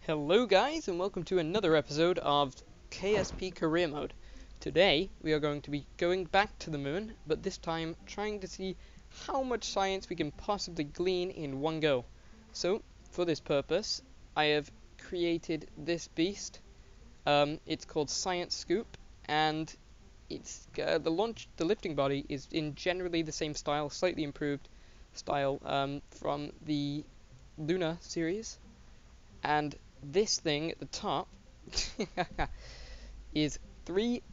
Hello guys, and welcome to another episode of KSP Career Mode. Today we are going to be going back to the moon, but this time trying to see how much science we can possibly glean in one go. So for this purpose I have created this beast. It's called Science Scoop, and it's the lifting body is in generally the same style, slightly improved style from the Luna series. And this thing at the top is three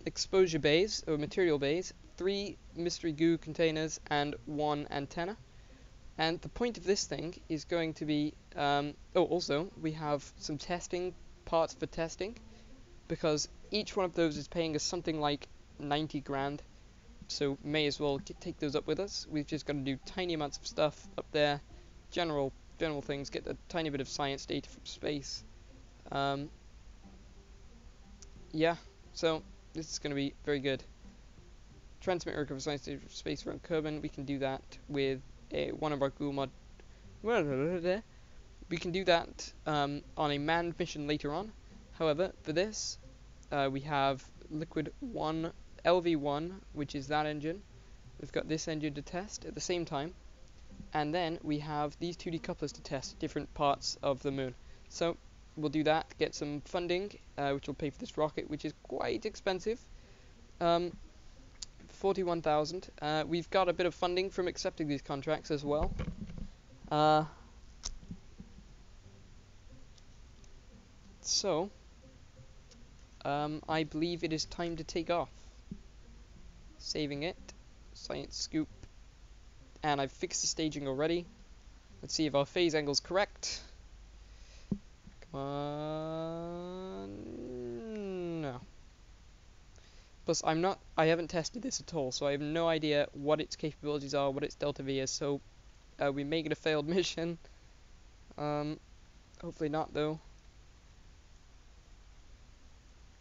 exposure bays, or material bays, three mystery goo containers, and one antenna. And the point of this thing is going to be... also, we have some testing parts for testing, because each one of those is paying us something like 90 grand. So may as well take those up with us. We've just got to do tiny amounts of stuff up there, general things, get a tiny bit of science data from space. Yeah, so this is going to be very good. Transmit and recover science data from space around Kerbol. We can do that with one of our ghoul mod. We can do that on a manned mission later on. However, for this, we have Liquid 1, LV1, which is that engine. We've got this engine to test at the same time. And then we have these two decouplers to test different parts of the moon. So we'll do that, get some funding, which will pay for this rocket, which is quite expensive. 41,000. We've got a bit of funding from accepting these contracts as well. So I believe it is time to take off. Saving it. Science Scoop. And I've fixed the staging already. Let's see if our phase angle's correct. Come on. No. Plus, I haven't tested this at all, so I have no idea what its capabilities are, what its delta V is, so we may get a failed mission. Hopefully not, though.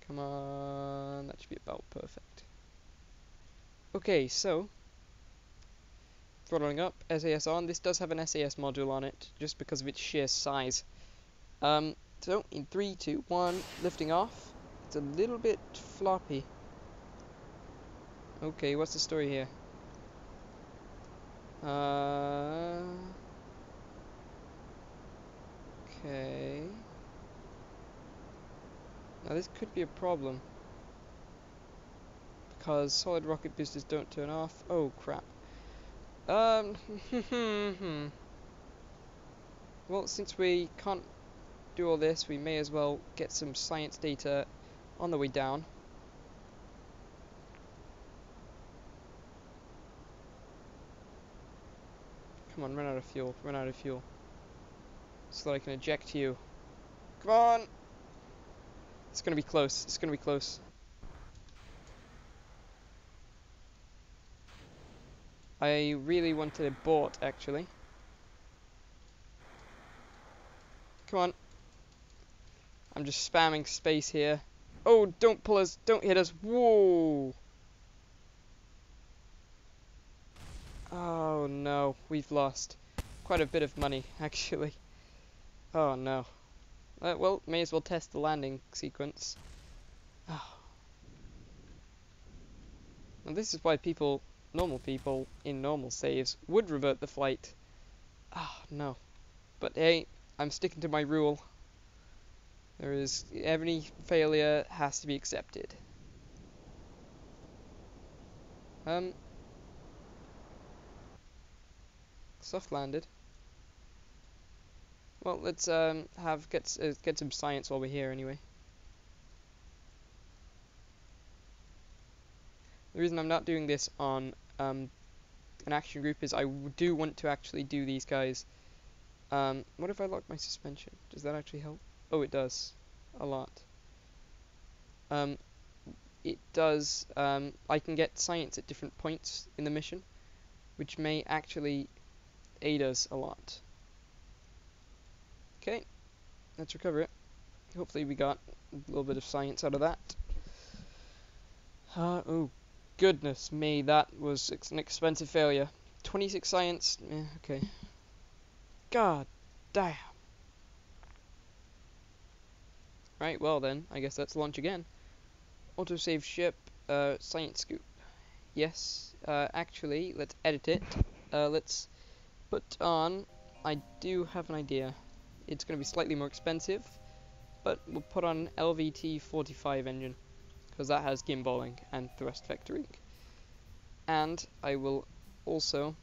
Come on. That should be about perfect. Okay, so throttling up, SAS on. This does have an SAS module on it, just because of its sheer size. So, in 3, 2, 1, lifting off. It's a little bit floppy. Okay, what's the story here? Okay. Now this could be a problem, because solid rocket boosters don't turn off. Oh, crap. Well, since we can't do all this, we may as well get some science data on the way down. Come on, run out of fuel, so that I can eject you. Come on! It's gonna be close, I really wanted a boat, actually. Come on. I'm just spamming space here. Oh, don't pull us, don't hit us. Whoa! Oh no, we've lost quite a bit of money, actually. Oh no. Well, may as well test the landing sequence. Oh. And this is why normal people in normal saves would revert the flight. Ah, no. But hey, I'm sticking to my rule. Every failure has to be accepted. Soft landed. Well, let's get some science while we're here anyway. The reason I'm not doing this on an action group is I do want to actually do these guys. What if I lock my suspension? Does that actually help? Oh, it does. A lot. It does. I can get science at different points in the mission, which may actually aid us a lot. Okay, let's recover it. Hopefully we got a little bit of science out of that. Oh, goodness me, that was an expensive failure. 26 science, okay. God damn. Right, well then, I guess let's launch again. Autosave ship, science scoop. Yes, actually, let's edit it. Let's put on, I do have an idea. It's going to be slightly more expensive, but we'll put on LVT-45 engine, because that has gimballing and thrust vectoring. And I will also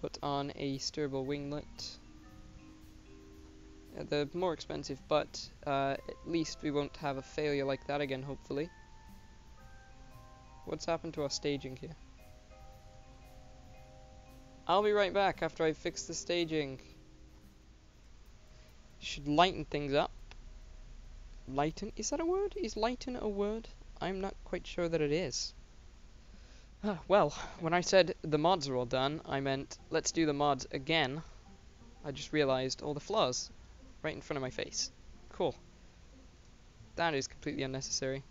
put on a steerable winglet. They're more expensive, but at least we won't have a failure like that again, hopefully. What's happened to our staging here? I'll be right back after I fix the staging. Should lighten things up. Lighten? Is that a word? Is lighten a word? I'm not quite sure that it is. Well, when I said the mods are all done, I meant let's do the mods again. I just realized all the flaws right in front of my face. Cool. That is completely unnecessary.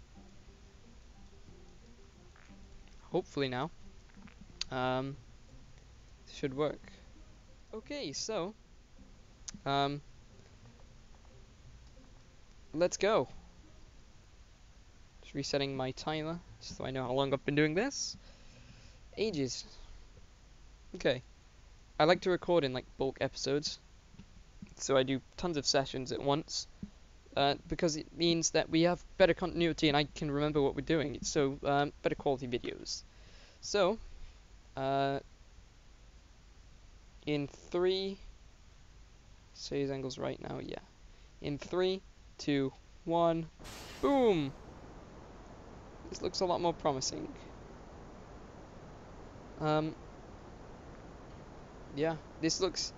Hopefully now. Should work. Okay, so let's go. Just resetting my timer so I know how long I've been doing this. Ages. Okay. I like to record in like bulk episodes, so I do tons of sessions at once, because it means that we have better continuity and I can remember what we're doing. So better quality videos. So in 3, say his angle's right now, yeah. In 3, 2, 1, boom! This looks a lot more promising. Yeah, this looks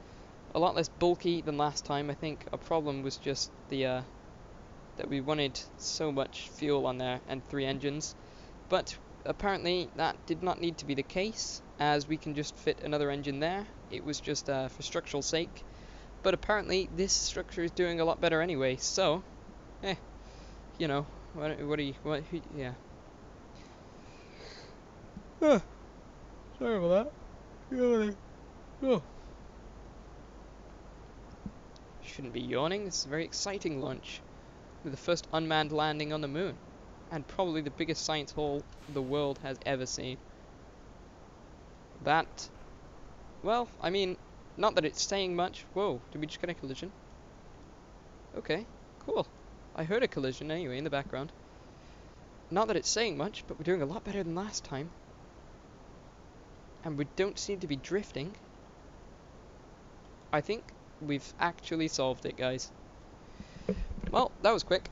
a lot less bulky than last time. I think a problem was just the that we wanted so much fuel on there and 3 engines, but apparently that did not need to be the case, as we can just fit another engine there. It was just for structural sake, but apparently this structure is doing a lot better anyway, so you know, yeah. Sorry about that. Oh. Shouldn't be yawning. This is a very exciting launch, with the first unmanned landing on the moon, and probably the biggest science haul the world has ever seen. That, well, I mean, not that it's saying much. Whoa, did we just get a collision? Okay, cool. I heard a collision anyway in the background. Not that it's saying much, but we're doing a lot better than last time. And we don't seem to be drifting. I think we've actually solved it, guys. Well, that was quick.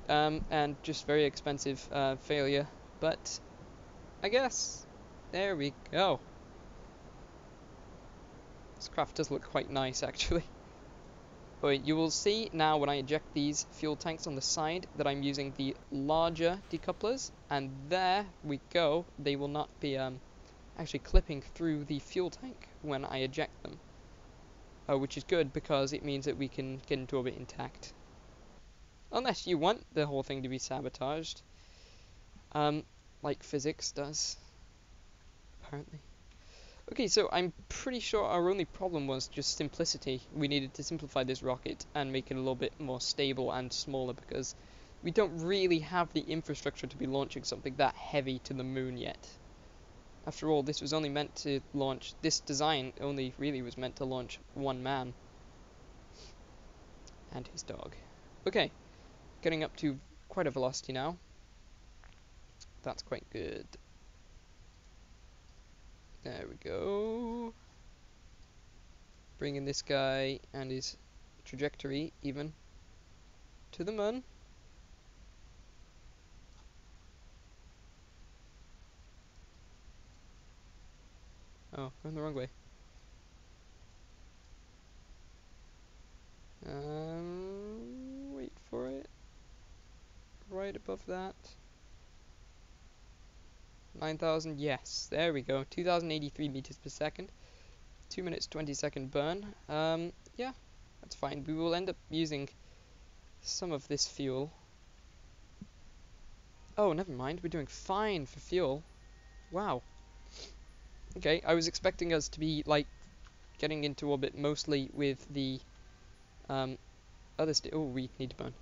And just very expensive failure. But I guess there we go. This craft does look quite nice, actually. But you will see now when I eject these fuel tanks on the side that I'm using the larger decouplers, and there we go. They will not be actually clipping through the fuel tank when I eject them, which is good because it means that we can get into orbit intact. Unless you want the whole thing to be sabotaged, like physics does, apparently. Okay, so I'm pretty sure our only problem was just simplicity. We needed to simplify this rocket and make it a little bit more stable and smaller, because we don't really have the infrastructure to be launching something that heavy to the moon yet. After all, this was only meant to launch, this design only really was meant to launch one man and his dog. Okay, getting up to quite a velocity now. That's quite good. There we go. Bringing this guy and his trajectory even to the moon. Oh, going the wrong way. Wait for it. Right above that. 9,000, yes, there we go. 2,083 meters per second. 2 minutes 20-second burn. Yeah, that's fine. We will end up using some of this fuel. Oh, never mind. We're doing fine for fuel. Wow. Okay, I was expecting us to be like getting into orbit mostly with the other oh, we need to burn.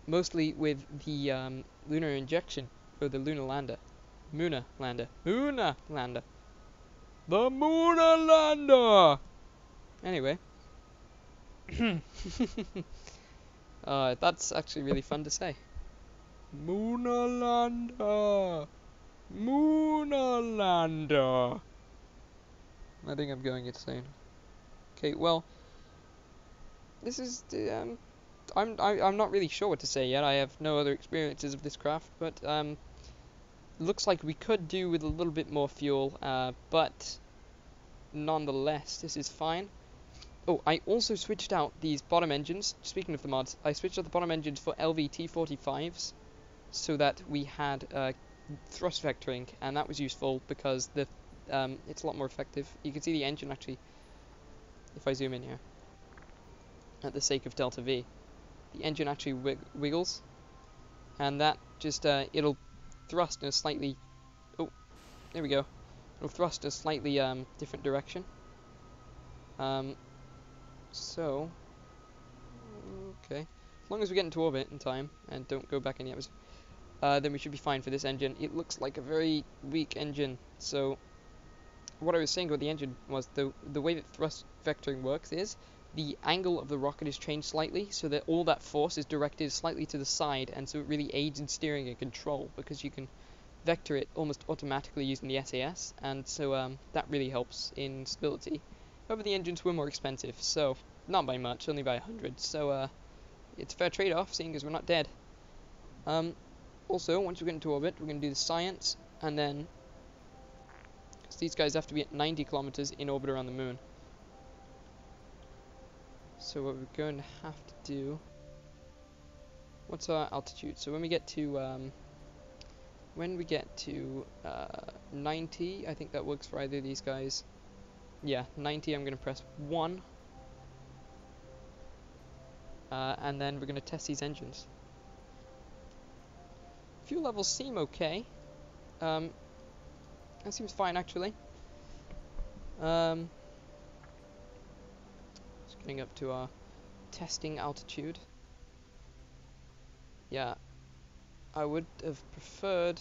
mostly with the lunar injection, or the lunar lander. Muna lander. Muna lander. The Muna lander! Anyway. That's actually really fun to say. Muna lander! Muna lander! I think I'm going insane. Okay, well, this is the, I'm not really sure what to say yet. I have no other experiences of this craft, but looks like we could do with a little bit more fuel, but nonetheless, this is fine. Oh, I also switched out these bottom engines. Speaking of the mods, I switched out the bottom engines for LVT45s so that we had thrust vectoring, and that was useful because the it's a lot more effective. You can see the engine actually, if I zoom in here, at the sake of delta V, the engine actually wiggles, and that just it'll thrust in a slightly, oh, there we go, it'll thrust in a slightly different direction. So okay, as long as we get into orbit in time and don't go back in the atmosphere, then we should be fine for this engine. It looks like a very weak engine. So what I was saying about the engine was the way that thrust vectoring works is the angle of the rocket is changed slightly so that all that force is directed slightly to the side, and so it really aids in steering and control because you can vector it almost automatically using the SAS, and so that really helps in stability. However, the engines were more expensive, so not by much, only by 100, so it's a fair trade-off seeing as we're not dead. Also, once we get into orbit, we're going to do the science, and then because these guys have to be at 90 kilometers in orbit around the moon. So what we're going to have to do, what's our altitude? So when we get to 90, I think that works for either of these guys. Yeah, 90, I'm going to press 1. And then we're going to test these engines. Fuel levels seem okay. That seems fine, actually. Just getting up to our testing altitude. Yeah, I would have preferred...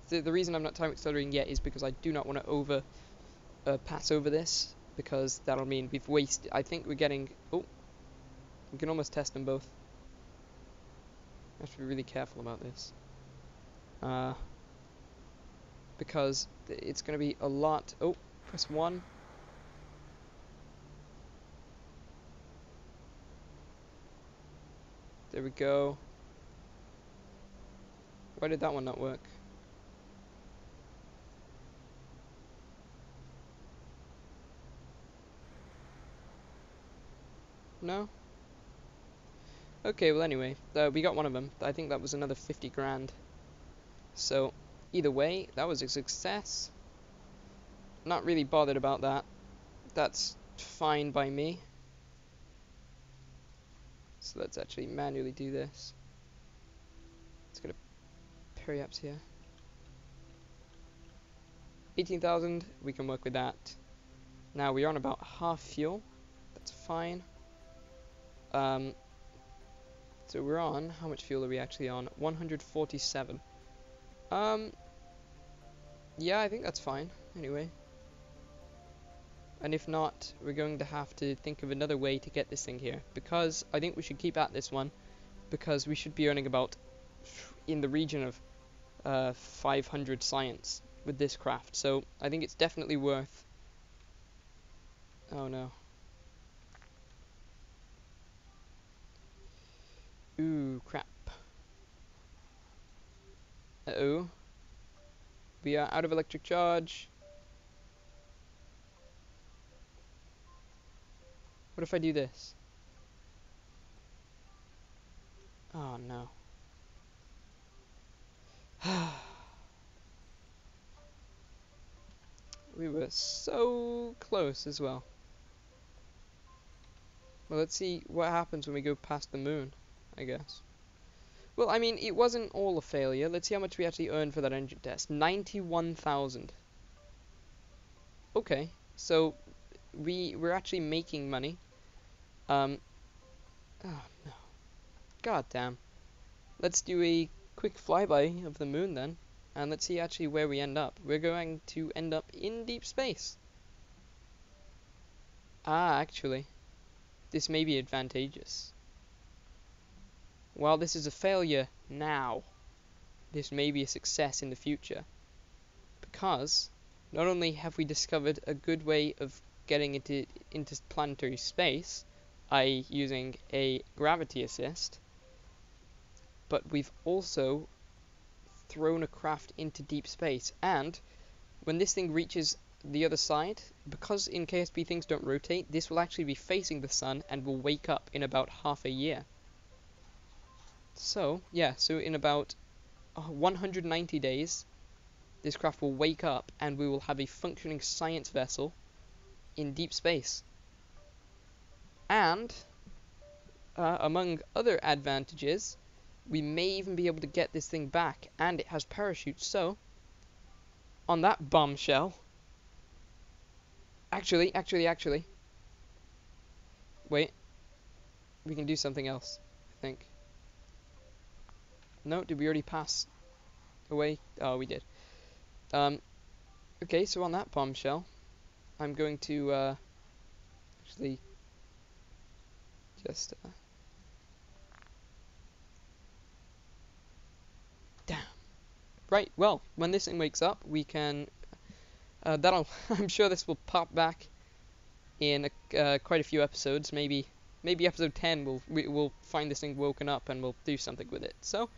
The reason I'm not time accelerating yet is because I do not want to pass over this, because that'll mean we've wasted... I think we're getting... Oh, we can almost test them both. I have to be really careful about this. Because it's going to be a lot... Oh, press 1. There we go. Why did that one not work? No? Okay, well anyway, we got one of them. I think that was another 50 grand. So, either way, that was a success. Not really bothered about that. That's fine by me. So let's actually manually do this. Let's go to periaps here. 18,000, we can work with that. Now we're on about half fuel. That's fine. So we're on, how much fuel are we actually on? 147. Yeah, I think that's fine, anyway. And if not, we're going to have to think of another way to get this thing here. Because I think we should keep at this one, because we should be earning about, in the region of 500 science with this craft. So I think it's definitely worth... Oh no. Ooh, crap. Uh-oh. We are out of electric charge. What if I do this? Oh no. We were so close as well. Well, let's see what happens when we go past the moon, I guess. Well, I mean, it wasn't all a failure. Let's see how much we actually earned for that engine test. 91,000. Okay, so we're actually making money. Oh no. God damn. let's do a quick flyby of the moon then, and let's see actually where we end up. We're going to end up in deep space. Actually, this may be advantageous. While this is a failure now, this may be a success in the future, because not only have we discovered a good way of getting into planetary space, i.e. using a gravity assist, but we've also thrown a craft into deep space, and when this thing reaches the other side, because in KSP things don't rotate, this will actually be facing the sun and will wake up in about half a year. So, yeah, so in about 190 days, this craft will wake up and we will have a functioning science vessel in deep space. And, among other advantages, we may even be able to get this thing back, and it has parachutes, so, on that bombshell, actually, wait, we can do something else, I think. No, did we already pass away? Oh, we did. Okay, so on that bombshell, I'm going to, actually, just, damn. Right, well, when this thing wakes up, we can, I'm sure this will pop back in quite a few episodes. Maybe episode 10 we'll find this thing woken up and we'll do something with it. So,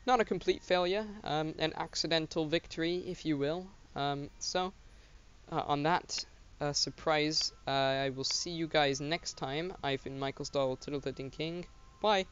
not a complete failure, an accidental victory, if you will. On that surprise, I will see you guys next time. I've been Michael Starwell, Tittle King. Bye!